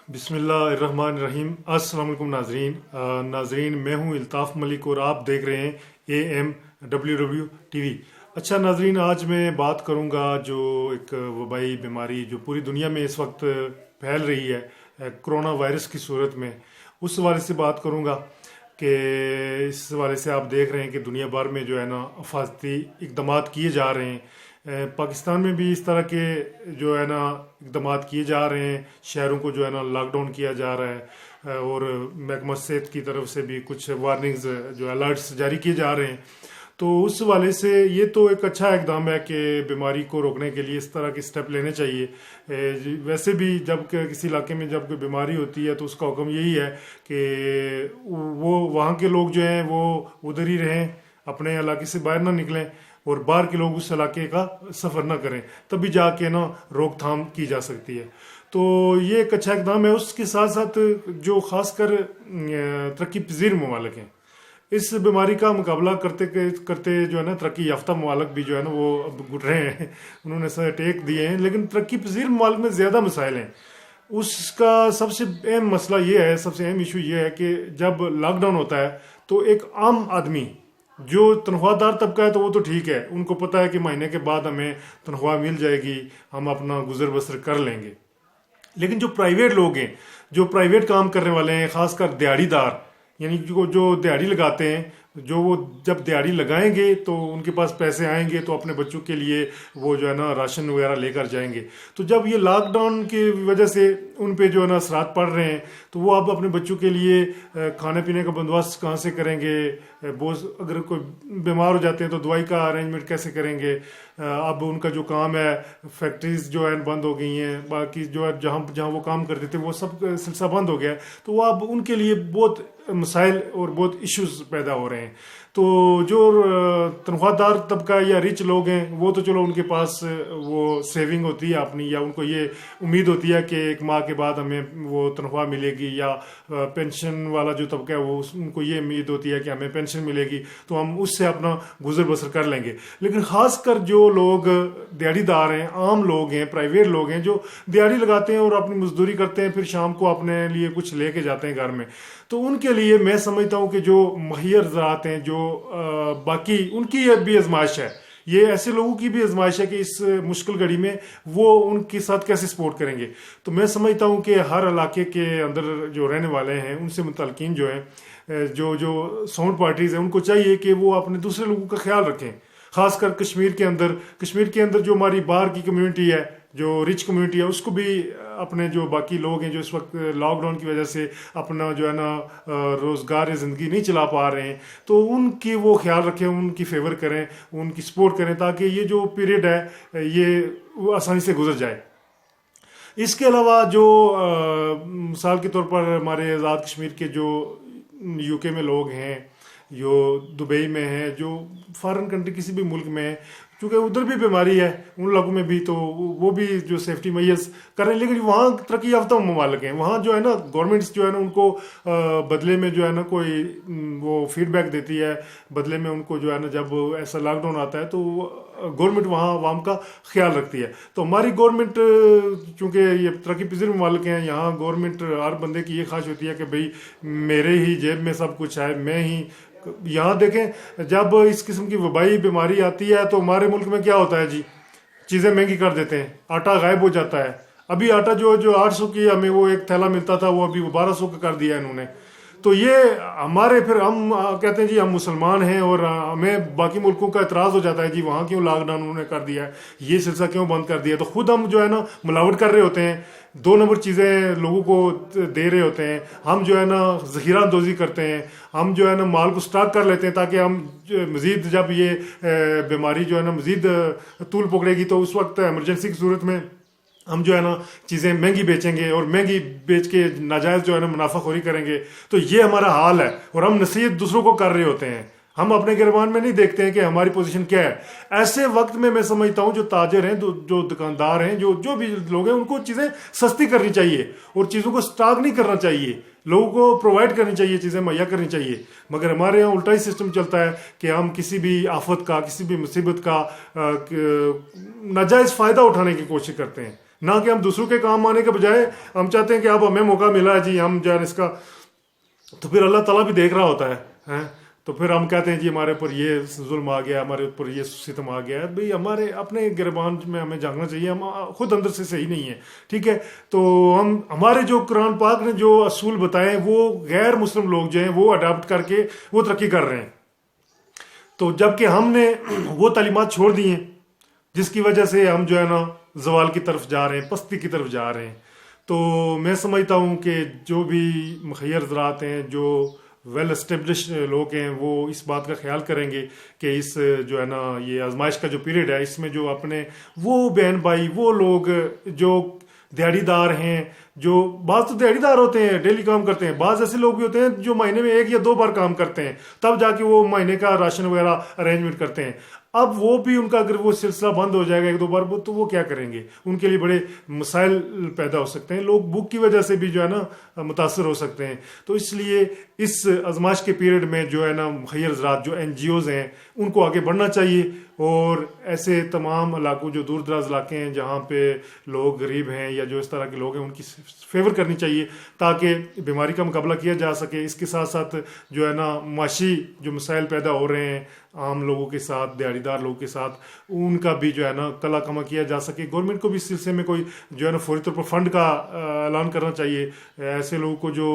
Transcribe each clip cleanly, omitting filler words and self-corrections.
بسم اللہ الرحمن الرحیم۔ السلام علیکم ناظرین، میں ہوں الطاف ملک اور آپ دیکھ رہے ہیں AMWWTV۔ اچھا ناظرین، آج میں بات کروں گا جو ایک وبائی بیماری جو پوری دنیا میں اس وقت پھیل رہی ہے کرونا وائرس کی صورت میں، اس حوالے سے بات کروں گا کہ اس حوالے سے آپ دیکھ رہے ہیں کہ دنیا بھر میں جو ہے نا حفاظتی اقدامات کیے جا رہے ہیں۔ پاکستان میں بھی اس طرح کے جو ہے نا اقدامات کیے جا رہے ہیں، شہروں کو جو ہے نا لاک ڈاؤن کیا جا رہا ہے اور محکمہ صحت کی طرف سے بھی کچھ وارننگز جو الرٹس جاری کیے جا رہے ہیں۔ تو اس حوالے سے یہ تو ایک اچھا اقدام ہے کہ بیماری کو روکنے کے لیے اس طرح کے سٹیپ لینے چاہیے۔ ویسے بھی جب کسی علاقے میں جب کوئی بیماری ہوتی ہے تو اس کا حکم یہی ہے کہ وہ وہاں کے لوگ جو ہیں وہ ادھر ہی رہیں، اپنے علاقے سے باہر نہ نکلیں اور باہر کے لوگ اس علاقے کا سفر نہ کریں، تبھی جا کے نا روک تھام کی جا سکتی ہے۔ تو یہ ایک اچھا اقدام ہے۔ اس کے ساتھ ساتھ جو خاص کر ترقی پذیر ممالک ہیں، اس بیماری کا مقابلہ کرتے کرتے جو ہے نا ترقی یافتہ ممالک بھی جو ہے نا وہ اب گٹ رہے ہیں، انہوں نے سر ٹیک دیے ہیں، لیکن ترقی پذیر ممالک میں زیادہ مسائل ہیں۔ اس کا سب سے اہم مسئلہ یہ ہے، سب سے اہم ایشو یہ ہے کہ جب لاک ڈاؤن ہوتا ہے تو ایک عام آدمی جو تنخواہ دار طبقہ ہے تو وہ تو ٹھیک ہے، ان کو پتہ ہے کہ مہینے کے بعد ہمیں تنخواہ مل جائے گی، ہم اپنا گزر بسر کر لیں گے۔ لیکن جو پرائیویٹ لوگ ہیں، جو پرائیویٹ کام کرنے والے ہیں، خاص کر دیہڑی دار، یعنی جو دیہڑی لگاتے ہیں، جو وہ جب دیہڑی لگائیں گے تو ان کے پاس پیسے آئیں گے تو اپنے بچوں کے لیے وہ جو ہے نا راشن وغیرہ لے کر جائیں گے۔ تو جب یہ لاک ڈاؤن کی وجہ سے ان پہ جو ہے نا اثرات پڑ رہے ہیں تو وہ اب اپنے بچوں کے لیے کھانے پینے کا بندوبست کہاں سے کریں گے؟ اگر کوئی بیمار ہو جاتے ہیں تو دوائی کا ارینجمنٹ کیسے کریں گے؟ اب ان کا جو کام ہے، فیکٹریز جو ہے بند ہو گئی ہیں، باقی جو ہے جہاں وہ کام کرتے تھے وہ سب سلسلہ بند ہو گیا ہے، تو وہ اب ان کے لیے بہت مسائل اور بہت ایشوز پیدا ہو رہے ہیں۔ تو جو تنخواہ دار طبقہ یا ریچ لوگ ہیں وہ تو چلو ان کے پاس وہ سیونگ ہوتی ہے اپنی، یا ان کو یہ امید ہوتی ہے کہ ایک ماہ کے بعد ہمیں وہ تنخواہ ملے گی، یا پینشن والا جو طبقہ ہے وہ ان کو یہ امید ہوتی ہے کہ ہمیں پینشن ملے گی تو ہم اس سے اپنا گزر بسر کر لیں گے۔ لیکن خاص کر جو لوگ دیہڑی دار ہیں، عام لوگ ہیں، پرائیویٹ لوگ ہیں، جو دیہڑی لگاتے ہیں اور اپنی مزدوری کرتے ہیں، پھر شام کو اپنے لیے کچھ لے کے جاتے ہیں گھر میں، تو ان کے لیے میں سمجھتا ہوں کہ جو مہیر زراعت ہیں، جو باقی ان کی بھی آزمائش ہے، یہ ایسے لوگوں کی بھی آزمائش ہے کہ اس مشکل گھڑی میں وہ ان کے ساتھ کیسے سپورٹ کریں گے۔ تو میں سمجھتا ہوں کہ ہر علاقے کے اندر جو رہنے والے ہیں، ان سے متعلقین جو ہیں، جو ساؤنڈ پارٹیز ہیں، ان کو چاہیے کہ وہ اپنے دوسرے لوگوں کا خیال رکھیں۔ خاص کر کشمیر کے اندر جو ہماری باہر کی کمیونٹی ہے، جو رچ کمیونٹی ہے، اس کو بھی اپنے جو باقی لوگ ہیں جو اس وقت لاک ڈاؤن کی وجہ سے اپنا جو ہے نا روزگار زندگی نہیں چلا پا رہے ہیں، تو ان کی وہ خیال رکھیں، ان کی فیور کریں، ان کی سپورٹ کریں، تاکہ یہ جو پیریڈ ہے یہ آسانی سے گزر جائے۔ اس کے علاوہ جو مثال کے طور پر ہمارے آزاد کشمیر کے جو UK میں لوگ ہیں، جو دبئی میں ہیں، جو فارن کنٹری کسی بھی ملک میں ہیں، چونکہ ادھر بھی بیماری ہے ان لوگوں میں بھی، تو وہ بھی جو سیفٹی میئرز کر رہے ہیں، لیکن وہاں ترقی یافتہ ممالک ہیں، وہاں جو ہے نا گورنمنٹس جو ہے نا ان کو بدلے میں جو ہے نا کوئی وہ فیڈ بیک دیتی ہے، بدلے میں ان کو جو ہے نا جب ایسا لاک ڈاؤن آتا ہے تو گورنمنٹ وہاں عوام کا خیال رکھتی ہے۔ تو ہماری گورنمنٹ چونکہ یہ ترقی پذیر ممالک ہیں، یہاں گورنمنٹ ہر بندے کی یہ خواہش ہوتی ہے کہ بھئی میرے ہی جیب میں سب کچھ ہے، میں ہی۔ یہاں دیکھیں جب اس قسم کی وبائی بیماری آتی ہے تو ہمارے ملک میں کیا ہوتا ہے جی، چیزیں مہنگی کر دیتے ہیں، آٹا غائب ہو جاتا ہے۔ ابھی آٹا جو 800 کی ہمیں وہ ایک تھیلا ملتا تھا، وہ ابھی 1200 کا کر دیا انہوں نے۔ تو یہ ہمارے پھر ہم کہتے ہیں جی ہم مسلمان ہیں، اور ہمیں باقی ملکوں کا اعتراض ہو جاتا ہے جی وہاں کیوں لاک ڈاؤن انہوں نے کر دیا ہے، یہ سلسلہ کیوں بند کر دیا، تو خود ہم جو ہے نا ملاوٹ کر رہے ہوتے ہیں، 2 نمبر چیزیں لوگوں کو دے رہے ہوتے ہیں، ہم جو ہے نا ذخیرہ اندوزی کرتے ہیں، ہم جو ہے نا مال کو سٹاک کر لیتے ہیں تاکہ ہم مزید جب یہ بیماری جو ہے نا مزید طول پکڑے گی تو اس وقت ایمرجنسی کی صورت میں ہم جو ہے نا چیزیں مہنگی بیچیں گے، اور مہنگی بیچ کے ناجائز جو ہے نا منافع خوری کریں گے۔ تو یہ ہمارا حال ہے، اور ہم نصیحت دوسروں کو کر رہے ہوتے ہیں، ہم اپنے گربان میں نہیں دیکھتے ہیں کہ ہماری پوزیشن کیا ہے۔ ایسے وقت میں سمجھتا ہوں جو تاجر ہیں، جو دکاندار ہیں، جو بھی لوگ ہیں، ان کو چیزیں سستی کرنی چاہیے اور چیزوں کو سٹاک نہیں کرنا چاہیے، لوگوں کو پرووائڈ کرنی چاہیے، چیزیں مہیا کرنی چاہیے۔ مگر ہمارے یہاں الٹا ہی سسٹم چلتا ہے کہ ہم کسی بھی آفت کا، کسی بھی مصیبت کا ناجائز فائدہ اٹھانے کی کوشش کرتے ہیں۔ نہ کہ ہم دوسروں کے کام آنے کے بجائے ہم چاہتے ہیں کہ اب ہمیں موقع ملا ہے جی ہم جو ہے اس کا، تو پھر اللہ تعالیٰ بھی دیکھ رہا ہوتا ہے، تو پھر ہم کہتے ہیں جی ہمارے اوپر یہ ظلم آ گیا، ہمارے اوپر یہ ستم آ گیا ہے. بھئی ہمارے اپنے گربان میں ہمیں جاننا چاہیے، ہم خود اندر سے صحیح نہیں ہے، ٹھیک ہے. تو ہمارے جو قرآن پاک نے جو اصول بتائے ہیں وہ غیر مسلم لوگ جو ہیں وہ اڈاپٹ کر کے وہ ترقی کر رہے ہیں. تو جب کہ ہم نے وہ تعلیمات چھوڑ دی ہیں جس کی وجہ سے ہم جو ہے نا زوال کی طرف جا رہے ہیں، پستی کی طرف جا رہے ہیں. تو میں سمجھتا ہوں کہ جو بھی مخیر حضرات ہیں، جو ویل اسٹیبلش لوگ ہیں، وہ اس بات کا خیال کریں گے کہ اس جو ہے نا یہ آزمائش کا جو پیریڈ ہے اس میں جو اپنے وہ بہن بھائی، وہ لوگ جو دیہڑی دار ہیں، جو بعض تو دیہڑی دار ہوتے ہیں ڈیلی کام کرتے ہیں، بعض ایسے لوگ بھی ہوتے ہیں جو مہینے میں 1 یا 2 بار کام کرتے ہیں، تب جا کے وہ مہینے کا راشن وغیرہ ارینجمنٹ کرتے ہیں. اب وہ بھی ان کا اگر وہ سلسلہ بند ہو جائے گا 1-2 بار تو وہ کیا کریں گے؟ ان کے لیے بڑے مسائل پیدا ہو سکتے ہیں، لوگ بھوک کی وجہ سے بھی جو ہے نا متاثر ہو سکتے ہیں. تو اس لیے اس آزمائش کے پیریڈ میں جو ہے نا مخیر حضرات، جو NGOs ہیں، ان کو آگے بڑھنا چاہیے، اور ایسے تمام علاقوں جو دور دراز علاقے ہیں جہاں پہ لوگ غریب ہیں یا جو اس طرح کے لوگ ہیں ان کی فیور کرنی چاہیے تاکہ بیماری کا مقابلہ کیا جا سکے. اس کے ساتھ ساتھ جو ہے نا معاشی جو مسائل پیدا ہو رہے ہیں عام لوگوں کے ساتھ، دیہڑی دار لوگوں کے ساتھ، ان کا بھی جو ہے نا کلا کما کیا جا سکے. گورنمنٹ کو بھی اس سلسلے میں کوئی جو ہے نا فوری طور پر فنڈ کا اعلان کرنا چاہیے. ایسے لوگوں کو جو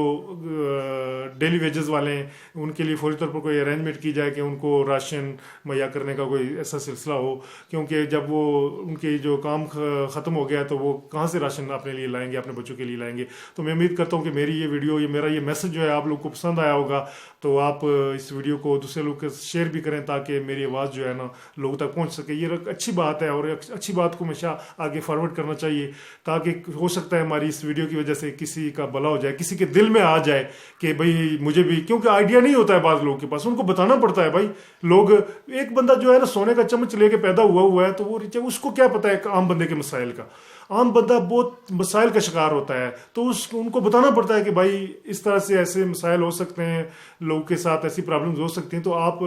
ڈیلی ویجز والے ہیں ان کے لیے فوری طور پر کوئی ارینجمنٹ کی جائے کہ ان کو راشن مہیا کرنے کا کوئی ایسا سلسلہ ہو، کیونکہ جب وہ ان کے جو کام ختم ہو گیا تو وہ کہاں سے راشن اپنے لیے لائیں گے، اپنے بچوں کے لیے لائیں گے. تو میں امید کرتا ہوں کہ میری یہ ویڈیو، میرا یہ میسج جو ہے آپ لوگ کو پسند آیا ہوگا. تو آپ اس ویڈیو کو دوسرے لوگ کے شیئر بھی کریں تاکہ میری آواز جو ہے نا لوگوں تک پہنچ سکے. یہ اچھی بات ہے اور اچھی بات کو ہمیشہ آگے فارورڈ کرنا چاہیے تاکہ ہو سکتا ہے ہماری اس ویڈیو کی وجہ سے کسی کا بھلا ہو جائے، کسی کے دل میں آ جائے کہ بھئی مجھے بھی، کیونکہ آئیڈیا نہیں ہوتا ہے بعض لوگوں کے پاس، ان کو بتانا پڑتا ہے. بھائی لوگ، ایک بندہ جو ہے نا سونے کا چمچ لے کے پیدا ہوا ہے تو وہ اس کو کیا پتا ہے عام بندے کے مسائل کا. عام بندہ بہت مسائل کا شکار ہوتا ہے تو ان کو بتانا پڑتا ہے کہ بھائی اس طرح سے ایسے مسائل ہو سکتے ہیں، لوگوں کے ساتھ ایسی پرابلمز ہو سکتی ہیں، تو آپ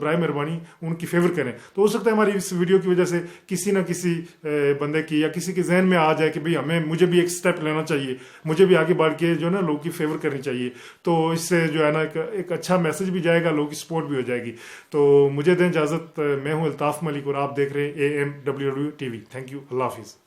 برائے مہربانی ان کی فیور کریں. تو ہو سکتا ہے ہماری اس ویڈیو کی وجہ سے کسی نہ کسی بندے کی یا کسی کے ذہن میں آ جائے کہ بھئی مجھے بھی ایک سٹیپ لینا چاہیے، مجھے بھی آگے بڑھ کے جو ہے نا لوگوں کی فیور کرنی چاہیے. تو اس سے جو ہے نا ایک اچھا میسج بھی جائے گا، لوگوں کی سپورٹ بھی ہو جائے گی. تو مجھے دیں اجازت، میں ہوں الطاف ملک اور آپ دیکھ رہے ہیں AMWWTV. تھینک یو، اللہ حافظ.